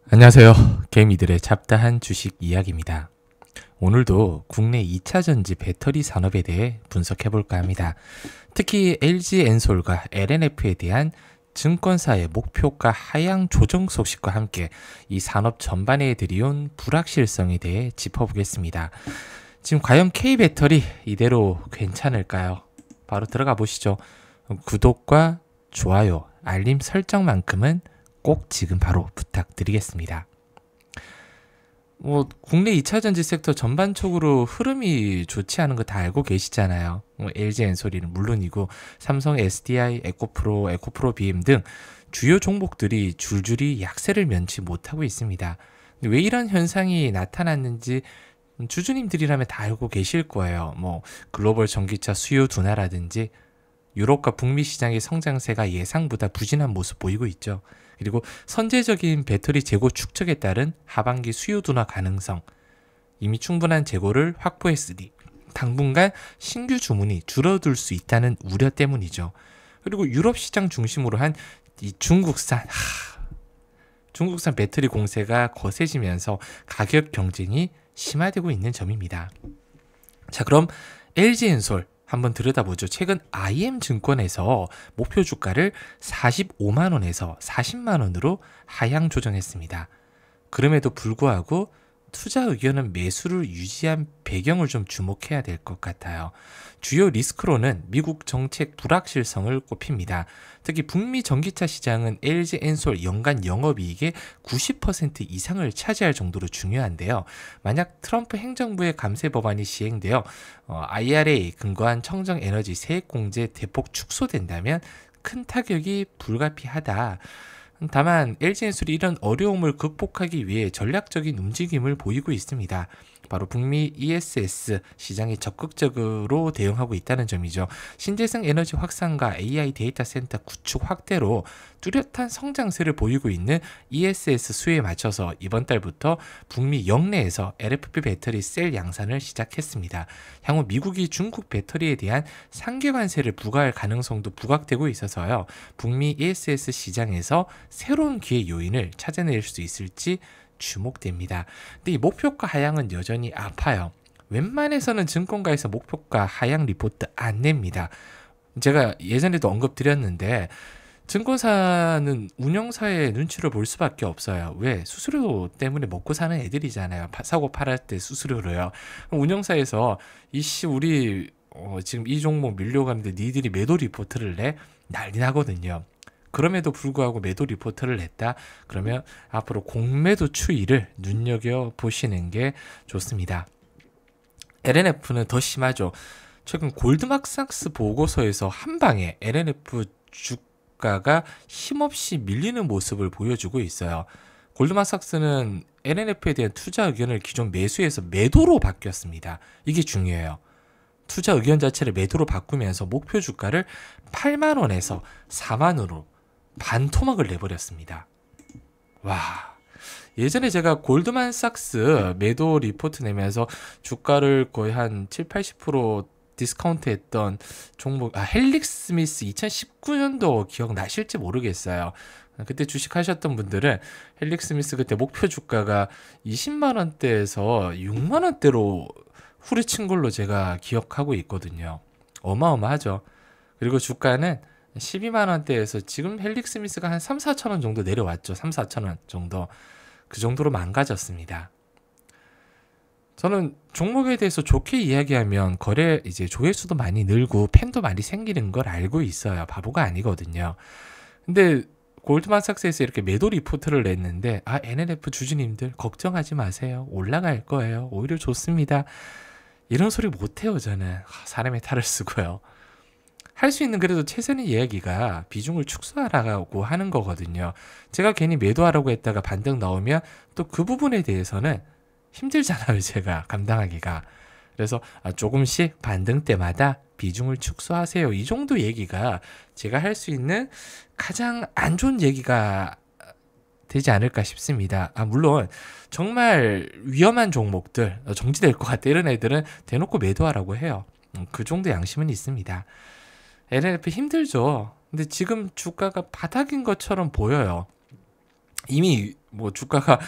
안녕하세요. 개미들의 잡다한 주식 이야기입니다. 오늘도 국내 2차전지 배터리 산업에 대해 분석해 볼까 합니다. 특히 LG엔솔과 LNF에 대한 증권사의 목표가 하향 조정 소식과 함께 이 산업 전반에 들이온 불확실성에 대해 짚어보겠습니다. 지금 과연 K배터리 이대로 괜찮을까요? 바로 들어가 보시죠. 구독과 좋아요, 알림 설정만큼은 꼭 지금 바로 부탁드리겠습니다. 국내 2차전지 섹터 전반적으로 흐름이 좋지 않은 거 다 알고 계시잖아요. LG엔솔이는 물론이고 삼성 SDI, 에코프로 BM 등 주요 종목들이 줄줄이 약세를 면치 못하고 있습니다. 왜 이런 현상이 나타났는지 주주님들이라면 다 알고 계실 거예요. 글로벌 전기차 수요 둔화라든지 유럽과 북미 시장의 성장세가 예상보다 부진한 모습 보이고 있죠. 그리고 선제적인 배터리 재고 축적에 따른 하반기 수요 둔화 가능성, 이미 충분한 재고를 확보했으니 당분간 신규 주문이 줄어들 수 있다는 우려 때문이죠. 그리고 유럽 시장 중심으로 한 이 중국산 배터리 공세가 거세지면서 가격 경쟁이 심화되고 있는 점입니다. 자, 그럼 LG엔솔 한번 들여다보죠. 최근 IM증권에서 목표 주가를 45만원에서 40만원으로 하향 조정했습니다. 그럼에도 불구하고 투자 의견은 매수를 유지한 배경을 좀 주목해야 될 것 같아요. 주요 리스크로는 미국 정책 불확실성을 꼽힙니다. 특히 북미 전기차 시장은 LG엔솔 연간 영업이익의 90% 이상을 차지할 정도로 중요한데요. 만약 트럼프 행정부의 감세 법안이 시행되어 IRA 근거한 청정에너지 세액공제 대폭 축소된다면 큰 타격이 불가피하다. 다만 LG엔솔이 이런 어려움을 극복하기 위해 전략적인 움직임을 보이고 있습니다. 바로 북미 ESS 시장에 적극적으로 대응하고 있다는 점이죠. 신재생 에너지 확산과 AI 데이터 센터 구축 확대로 뚜렷한 성장세를 보이고 있는 ESS 수요에 맞춰서 이번 달부터 북미 영내에서 LFP 배터리 셀 양산을 시작했습니다. 향후 미국이 중국 배터리에 대한 상계 관세를 부과할 가능성도 부각되고 있어서요. 북미 ESS 시장에서 새로운 기회 요인을 찾아낼 수 있을지 주목됩니다. 근데 이 목표가 하향은 여전히 아파요. 웬만해서는 증권가에서 목표가 하향 리포트 안 냅니다. 제가 예전에도 언급드렸는데 증권사는 운영사의 눈치를 볼 수밖에 없어요. 왜? 수수료 때문에 먹고 사는 애들이잖아요. 사고 팔을 때 수수료로요. 운영사에서 우리 지금 이 종목 밀려가는데 니들이 매도 리포트를 내? 난리 나거든요. 그럼에도 불구하고 매도 리포트를 냈다. 그러면 앞으로 공매도 추이를 눈여겨보시는 게 좋습니다. LNF는 더 심하죠. 최근 골드만삭스 보고서에서 한 방에 LNF 주가가 힘없이 밀리는 모습을 보여주고 있어요. 골드만삭스는 LNF에 대한 투자 의견을 기존 매수에서 매도로 바뀌었습니다. 이게 중요해요. 투자 의견 자체를 매도로 바꾸면서 목표 주가를 8만원에서 4만원으로 반토막을 내버렸습니다. 와, 예전에 제가 골드만삭스 매도 리포트 내면서 주가를 거의 한 7, 80% 디스카운트 했던 종목, 헬릭스미스 2019년도 기억나실지 모르겠어요. 그때 주식 하셨던 분들은 헬릭스미스 그때 목표 주가가 20만원대에서 6만원대로 후려친 걸로 제가 기억하고 있거든요. 어마어마하죠. 그리고 주가는 12만원대에서 지금 헬릭스미스가 한 3, 4천원 정도 내려왔죠. 3, 4천원 정도. 그 정도로 망가졌습니다. 저는 종목에 대해서 좋게 이야기하면 조회수도 많이 늘고 팬도 많이 생기는 걸 알고 있어요. 바보가 아니거든요. 근데 골드만삭스에서 이렇게 매도 리포트를 냈는데 NNF 주주님들 걱정하지 마세요. 올라갈 거예요. 오히려 좋습니다. 이런 소리 못해요. 저는 사람의 탈을 쓰고요. 할 수 있는 그래도 최선의 이야기가 비중을 축소하라고 하는 거거든요. 제가 괜히 매도하라고 했다가 반등 나오면 또 그 부분에 대해서는 힘들잖아요. 제가 감당하기가. 그래서 조금씩 반등 때마다 비중을 축소하세요. 이 정도 얘기가 제가 할 수 있는 가장 안 좋은 얘기가 되지 않을까 싶습니다. 물론 정말 위험한 종목들, 정지될 것 같다 이런 애들은 대놓고 매도하라고 해요. 그 정도 양심은 있습니다. LNF 힘들죠. 근데 지금 주가가 바닥인 것처럼 보여요. 이미 뭐 주가가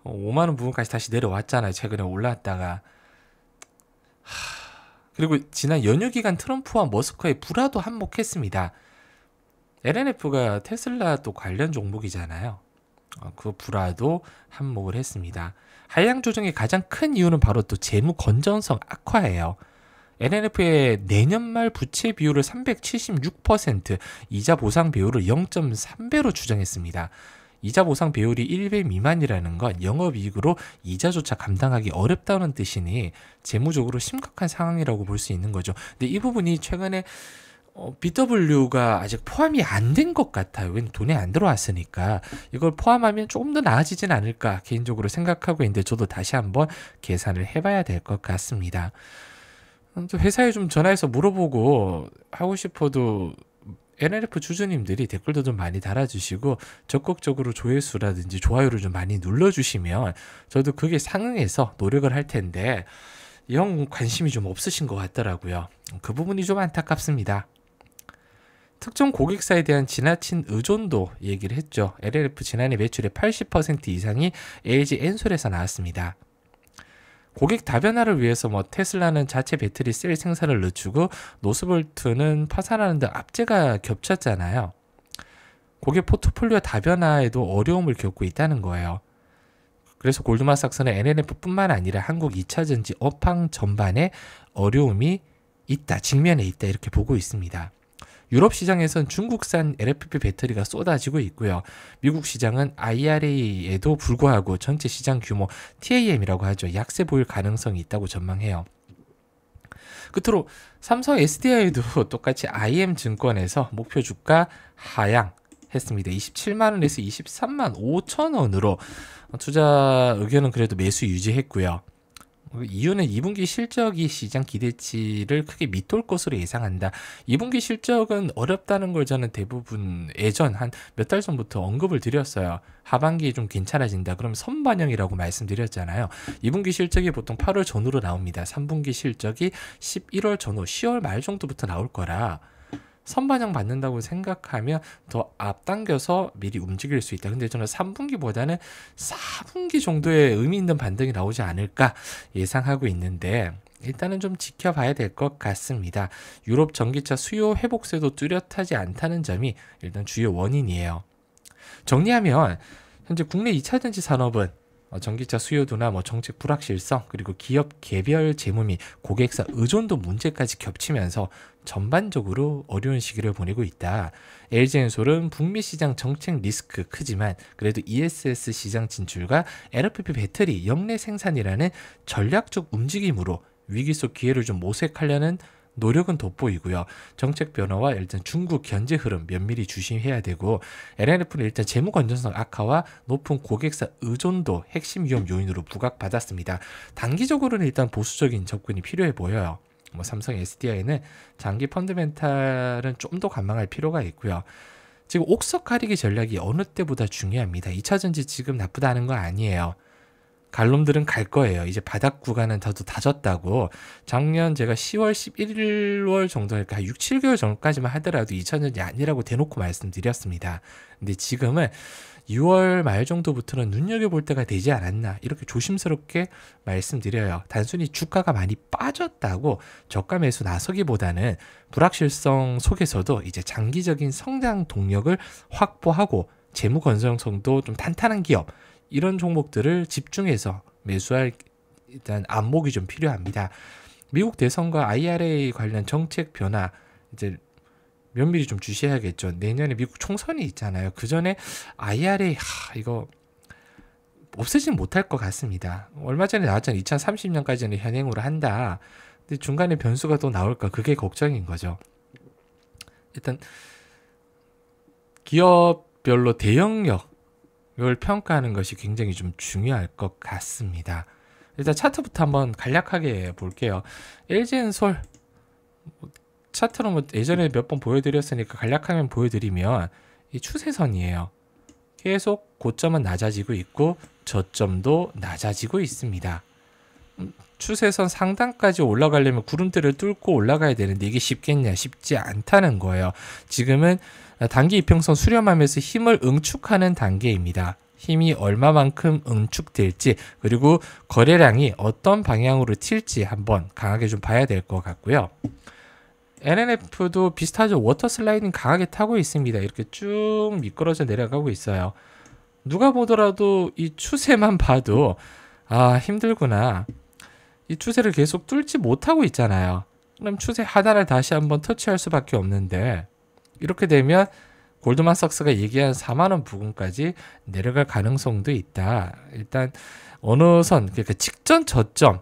5만 원 부분까지 다시 내려왔잖아요. 최근에 올랐다가. 그리고 지난 연휴 기간 트럼프와 머스크의 불화도 한몫했습니다. LNF가 테슬라도 관련 종목이잖아요. 그 불화도 한몫을 했습니다. 하향 조정의 가장 큰 이유는 바로 또 재무 건전성 악화예요. LNF의 내년 말 부채 비율을 376%, 이자 보상 비율을 0.3배로 추정했습니다. 이자 보상 비율이 1배 미만이라는 건 영업이익으로 이자조차 감당하기 어렵다는 뜻이니 재무적으로 심각한 상황이라고 볼 수 있는 거죠. 근데 이 부분이 최근에 BW가 아직 포함이 안 된 것 같아요. 왜냐면 돈이 안 들어왔으니까 이걸 포함하면 조금 더 나아지진 않을까 개인적으로 생각하고 있는데 저도 다시 한번 계산을 해봐야 될 것 같습니다. 또 회사에 좀 전화해서 물어보고 하고 싶어도 LNF 주주님들이 댓글도 좀 많이 달아주시고 적극적으로 조회수라든지 좋아요를 좀 많이 눌러주시면 저도 그게 상응해서 노력을 할 텐데 영 관심이 좀 없으신 것 같더라고요. 그 부분이 좀 안타깝습니다. 특정 고객사에 대한 지나친 의존도 얘기를 했죠. LNF 지난해 매출의 80% 이상이 LG 엔솔에서 나왔습니다. 고객 다변화를 위해서 테슬라는 자체 배터리 셀 생산을 늦추고 노스볼트는 파산하는 등 압제가 겹쳤잖아요. 고객 포트폴리오 다변화에도 어려움을 겪고 있다는 거예요. 그래서 골드만삭스는 LNF뿐만 아니라 한국 2차전지 업황 전반에 어려움이 있다, 직면에 있다 이렇게 보고 있습니다. 유럽 시장에선 중국산 LFP 배터리가 쏟아지고 있고요. 미국 시장은 IRA에도 불구하고 전체 시장 규모 TAM이라고 하죠. 약세 보일 가능성이 있다고 전망해요. 끝으로 삼성 SDI도 똑같이 IM증권에서 목표 주가 하향했습니다. 27만 원에서 23만 5천 원으로 투자 의견은 그래도 매수 유지했고요. 이유는 2분기 실적이 시장 기대치를 크게 밑돌 것으로 예상한다. 2분기 실적은 어렵다는 걸 저는 대부분 예전 한 몇 달 전부터 언급을 드렸어요. 하반기에 좀 괜찮아진다. 그럼 선반영이라고 말씀드렸잖아요. 2분기 실적이 보통 8월 전후로 나옵니다. 3분기 실적이 11월 전후, 10월 말 정도부터 나올 거라 선반영 받는다고 생각하면 더 앞당겨서 미리 움직일 수 있다. 근데 저는 3분기보다는 4분기 정도의 의미 있는 반등이 나오지 않을까 예상하고 있는데 일단은 좀 지켜봐야 될 것 같습니다. 유럽 전기차 수요 회복세도 뚜렷하지 않다는 점이 일단 주요 원인이에요. 정리하면 현재 국내 2차전지 산업은 전기차 수요도나 정책 불확실성 그리고 기업 개별 재무 및 고객사 의존도 문제까지 겹치면서 전반적으로 어려운 시기를 보내고 있다. LG엔솔은 북미 시장 정책 리스크 크지만 그래도 ESS 시장 진출과 LFP 배터리 역내 생산이라는 전략적 움직임으로 위기 속 기회를 좀 모색하려는 노력은 돋보이고요. 정책 변화와 일단 중국 견제 흐름 면밀히 주시해야 되고 LNF는 일단 재무 건전성 악화와 높은 고객사 의존도 핵심 위험 요인으로 부각받았습니다. 단기적으로는 일단 보수적인 접근이 필요해 보여요. 삼성 SDI는 장기 펀드멘탈은 좀 더 관망할 필요가 있고요. 지금 옥석 가리기 전략이 어느 때보다 중요합니다. 2차전지 지금 나쁘다는 거 아니에요. 갈 놈들은 갈 거예요. 이제 바닥 구간은 다도 다졌다고. 작년 제가 10월, 11월 정도, 그러니까 6, 7개월 전까지만 하더라도 2차전지 아니라고 대놓고 말씀드렸습니다. 근데 지금은 6월 말 정도부터는 눈여겨볼 때가 되지 않았나 이렇게 조심스럽게 말씀드려요. 단순히 주가가 많이 빠졌다고 저가 매수 나서기보다는 불확실성 속에서도 이제 장기적인 성장 동력을 확보하고 재무 건전성도 좀 탄탄한 기업 이런 종목들을 집중해서 매수할 일단 안목이 좀 필요합니다. 미국 대선과 IRA 관련 정책 변화 이제 면밀히 좀 주시해야겠죠. 내년에 미국 총선이 있잖아요. 그 전에 IRA 이거 없애지는 못할 것 같습니다. 얼마 전에 나왔잖아요. 2030년까지는 현행으로 한다. 근데 중간에 변수가 또 나올까 그게 걱정인 거죠. 일단 기업별로 대응력 이걸 평가하는 것이 굉장히 좀 중요할 것 같습니다. 일단 차트부터 한번 간략하게 볼게요. LG엔솔 차트는 예전에 몇 번 보여드렸으니까 간략하게 보여드리면 이 추세선이에요. 계속 고점은 낮아지고 있고 저점도 낮아지고 있습니다. 추세선 상단까지 올라가려면 구름대를 뚫고 올라가야 되는데 이게 쉽겠냐? 쉽지 않다는 거예요. 지금은 단기 이평선 수렴하면서 힘을 응축하는 단계입니다. 힘이 얼마만큼 응축될지 그리고 거래량이 어떤 방향으로 튈지 한번 강하게 좀 봐야 될 것 같고요. NNF도 비슷하죠. 워터 슬라이딩 강하게 타고 있습니다. 이렇게 쭉 미끄러져 내려가고 있어요. 누가 보더라도 이 추세만 봐도 아 힘들구나. 이 추세를 계속 뚫지 못하고 있잖아요. 그럼 추세 하단을 다시 한번 터치할 수밖에 없는데 이렇게 되면 골드만삭스가 얘기한 4만원 부근까지 내려갈 가능성도 있다. 일단 어느 선 그러니까 직전 저점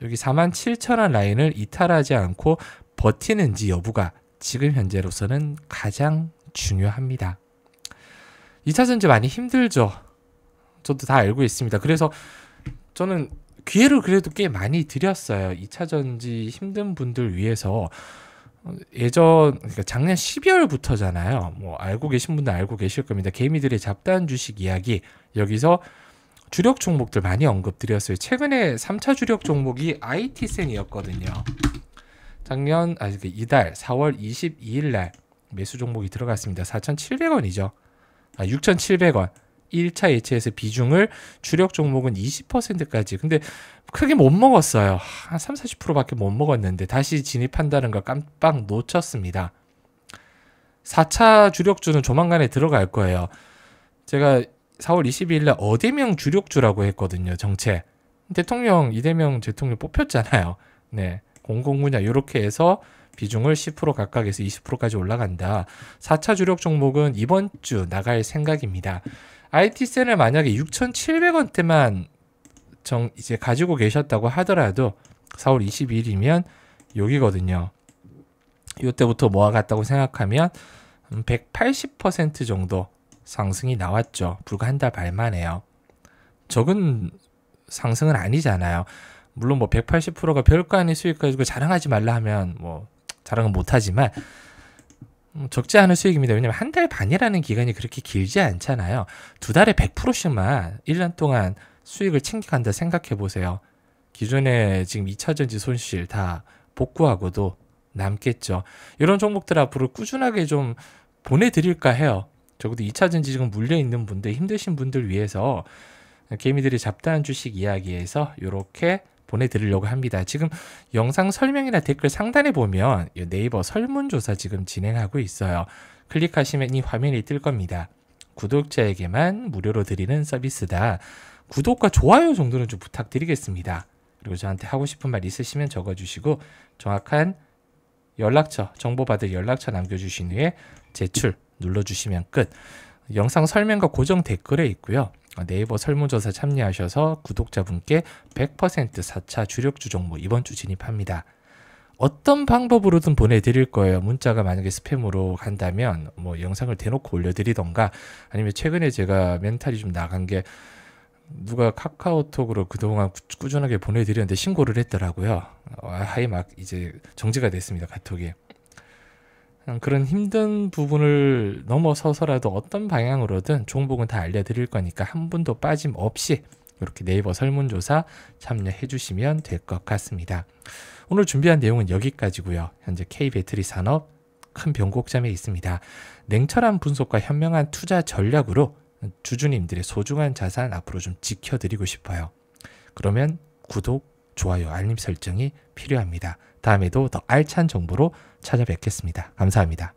여기 47,000원 라인을 이탈하지 않고 버티는지 여부가 지금 현재로서는 가장 중요합니다. 2차전지 많이 힘들죠. 저도 다 알고 있습니다. 그래서 저는 기회를 그래도 꽤 많이 드렸어요. 2차전지 힘든 분들 위해서. 그러니까 작년 12월부터잖아요. 뭐 알고 계신 분들 알고 계실 겁니다. 개미들의 잡다한 주식 이야기 여기서 주력 종목들 많이 언급드렸어요. 최근에 3차 주력 종목이 IT센이었거든요. 이달 4월 22일 날 매수 종목이 들어갔습니다. 4,700원이죠. 6,700원. 1차 예치에서 비중을 주력 종목은 20%까지. 근데 크게 못 먹었어요. 한 3, 40%밖에 못 먹었는데 다시 진입한다는 걸 깜빡 놓쳤습니다. 4차 주력주는 조만간에 들어갈 거예요. 제가 4월 22일 날 어대명 주력주라고 했거든요. 정책. 대통령 이대명 대통령 뽑혔잖아요. 네. 공공분야 이렇게 해서 비중을 10% 각각에서 20%까지 올라간다. 4차 주력 종목은 이번 주 나갈 생각입니다. IT센을 만약에 6,700원대만 이제 가지고 계셨다고 하더라도 4월 22일이면 여기거든요. 이때부터 모아갔다고 생각하면 180% 정도 상승이 나왔죠. 불과 한 달 반 만에요. 적은 상승은 아니잖아요. 물론 뭐 180%가 별거 아닌 수익 가지고 자랑하지 말라 하면 뭐 자랑은 못하지만 적지 않은 수익입니다. 왜냐면 한 달 반이라는 기간이 그렇게 길지 않잖아요. 두 달에 100%씩만 1년 동안 수익을 챙겨간다 생각해 보세요. 기존에 지금 2차전지 손실 다 복구하고도 남겠죠. 이런 종목들 앞으로 꾸준하게 좀 보내드릴까 해요. 적어도 2차전지 지금 물려있는 분들, 힘드신 분들 위해서 개미들이 잡다한 주식 이야기에서 이렇게 보내드리려고 합니다. 지금 영상 설명이나 댓글 상단에 보면 네이버 설문조사 지금 진행하고 있어요. 클릭하시면 이 화면이 뜰 겁니다. 구독자에게만 무료로 드리는 서비스다. 구독과 좋아요 정도는 좀 부탁드리겠습니다. 그리고 저한테 하고 싶은 말 있으시면 적어주시고 정확한 연락처, 정보받을 연락처 남겨주신 후에 제출 눌러주시면 끝. 영상 설명과 고정 댓글에 있고요. 네이버 설문조사 참여하셔서 구독자분께 100% 4차 주력주 종목 이번 주 진입합니다. 어떤 방법으로든 보내드릴 거예요. 문자가 만약에 스팸으로 간다면 뭐 영상을 대놓고 올려드리던가 아니면 최근에 제가 멘탈이 좀 나간 게 누가 카카오톡으로 그동안 꾸준하게 보내드렸는데 신고를 했더라고요. 아예 막 이제 정지가 됐습니다. 카톡이. 그런 힘든 부분을 넘어서서라도 어떤 방향으로든 종목은 다 알려드릴 거니까 한 분도 빠짐없이 이렇게 네이버 설문조사 참여해 주시면 될 것 같습니다. 오늘 준비한 내용은 여기까지고요. 현재 K배터리 산업 큰 변곡점에 있습니다. 냉철한 분석과 현명한 투자 전략으로 주주님들의 소중한 자산 앞으로 좀 지켜드리고 싶어요. 그러면 구독, 좋아요, 알림 설정이 필요합니다. 다음에도 더 알찬 정보로 찾아뵙겠습니다. 감사합니다.